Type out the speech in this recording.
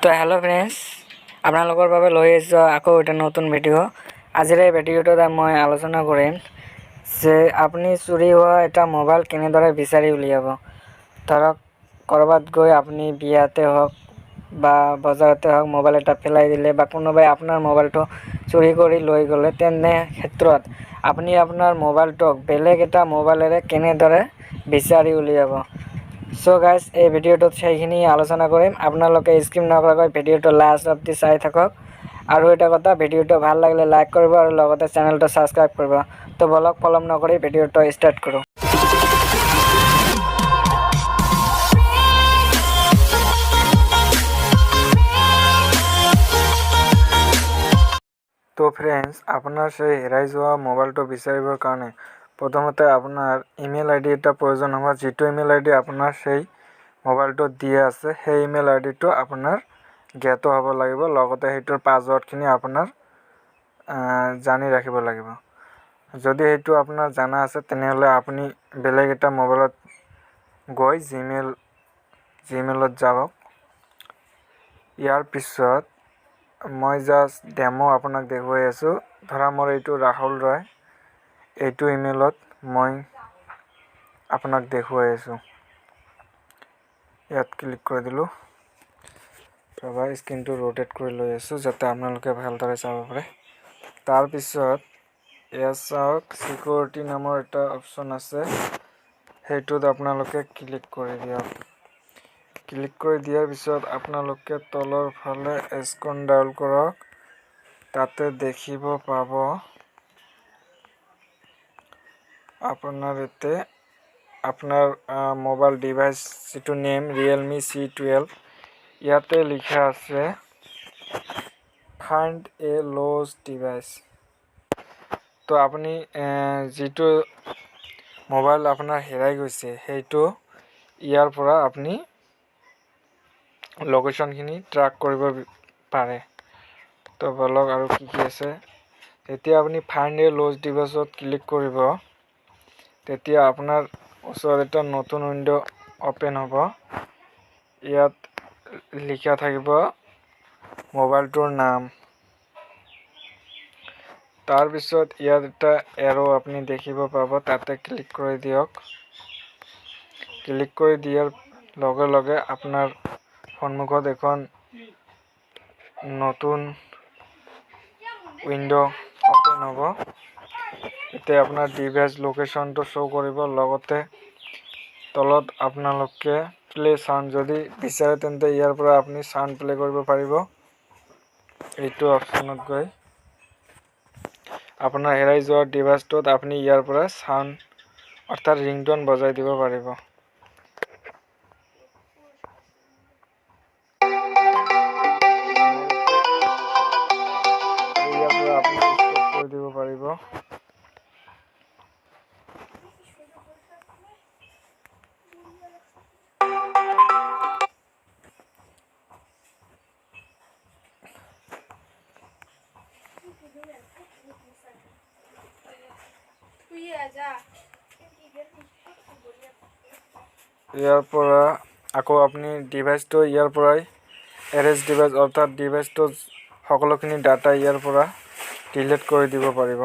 তো hello friends, আপোনালোকৰ বাবে লৈ আহিছোঁ আকৌ এটা নতুন ভিডিঅ'। আজিৰ এই ভিডিঅ'টোত মই আলোচনা কৰিম যে আপুনি চুৰি হোৱা এটা মোবাইল কেনেদৰে বিচাৰি উলিয়াব। ধৰক ক'ৰবাত গৈ আপুনি বিয়াতে হওক বা বজাৰতে হওক মোবাইল এটা পেলাই দিলে বা কোনোবাই আপোনাৰ মোবাইলটো চুৰি কৰি লৈ গ'লে, তেনে ক্ষেত্ৰত আপুনি আপোনাৰ মোবাইলটোক বেলেগ এটা মোবাইলেৰে কেনেদৰে বিচাৰি উলিয়াব। সো গাইজ, এই ভিডিঅ'টোত সেইখিনি আলোচনা কৰিম। আপোনালোকে স্কিপ নকৰাকৈ ভিডিঅ'টো লাষ্ট অবধি চাই থাকক। আৰু এটা কথা, ভিডিঅ'টো ভাল লাগিলে লাইক কৰিব আৰু লগতে চেনেলটো ছাবস্ক্ৰাইব কৰিব। তো বলক পলম নকৰি ভিডিঅ'টো ষ্টাৰ্ট কৰোঁ। তো ফ্ৰেণ্ডছ, আপোনাৰ সেই হেৰাই যোৱা মোবাইলটো বিচাৰিবৰ কাৰণে প্ৰথমতে আপোনাৰ ইমেইল আইডি এটা প্ৰয়োজন হ'ব। যিটো ইমেইল আইডি আপোনাৰ সেই মোবাইলটোত দিয়া আছে, সেই ইমেইল আইডিটো আপোনাৰ জ্ঞাত হ'ব লাগিব। লগতে সেইটোৰ পাছৱৰ্ডখিনি আপোনাৰ জানি ৰাখিব লাগিব। যদি সেইটো আপোনাৰ জানা আছে, তেনেহ'লে আপুনি বেলেগ এটা মোবাইলত গৈ জিমেইলত যাওক। ইয়াৰ পিছত মই জাষ্ট ডেমো আপোনাক দেখুৱাই আছোঁ। ধৰা মোৰ এইটো ৰাহুল ৰয়, এইটো ইমেইলত মই আপোনাক দেখুৱাই আছোঁ। ইয়াত ক্লিক কৰি দিলোঁ। ৰ'বা, স্ক্ৰীনটো ৰোটেট কৰি লৈ আছোঁ যাতে আপোনালোকে ভালদৰে চাব পাৰে। তাৰপিছত ইয়াত চাওক, চিকিউৰিটি নামৰ এটা অপশ্যন আছে, সেইটোত আপোনালোকে ক্লিক কৰি দিয়ক। ক্লিক কৰি দিয়াৰ পিছত আপোনালোকে তলৰ ফালে স্ক্ৰল ডাউন কৰক। তাতে দেখিব পাব আপোনাৰ ইয়াতে আপোনাৰ মোবাইল ডিভাইচ যিটো নেম ৰিয়েলমি C12, ইয়াতে লিখা আছে ফাইণ্ড এ লষ্ট ডিভাইচ। তো আপুনি যিটো মোবাইল আপোনাৰ হেৰাই গৈছে, সেইটো ইয়াৰ পৰা আপুনি লোকেশ্যনখিনি ট্ৰেক কৰিব পাৰে। তো বলক আৰু কি আছে। যেতিয়া আপুনি ফাইণ্ড এ লষ্ট ডিভাইচত ক্লিক কৰিব, তেতিয়া আপোনাৰ ওচৰত এটা নতুন উইণ্ড' অ'পেন হ'ব। ইয়াত লিখা থাকিব মোবাইলটোৰ নাম। তাৰপিছত ইয়াত এটা এৰো আপুনি দেখিব পাব, তাতে ক্লিক কৰি দিয়ক। ক্লিক কৰি দিয়াৰ লগে লগে আপোনাৰ সন্মুখত এখন নতুন উইণ্ড' অ'পেন হ'ব। এতিয়া আপোনাৰ ডিভাইচ লোকেশ্যনটো শ্ব' কৰিব। লগতে তলত আপোনালোকে প্লে চাউণ্ড যদি বিচাৰে, তেন্তে ইয়াৰ পৰা আপুনি চাউণ্ড প্লে কৰিব পাৰিব। এইটো অপশ্যনত গৈ আপোনাৰ হেৰাই যোৱা ডিভাইচটোত আপুনি ইয়াৰ পৰা চাউণ্ড অৰ্থাৎ ৰিংটোন বজাই দিব পাৰিব। ইয়াৰ পৰা আপুনি ষ্টপ কৰি দিব পাৰিব। ইয়াৰ পৰা আকৌ আপুনি ডিভাইচটো ইয়াৰ পৰাই এৰেজ ডিভাইচ অৰ্থাৎ ডিভাইচটো সকলোখিনি ডাটা ইয়াৰ পৰা ডিলিট কৰি দিব পাৰিব।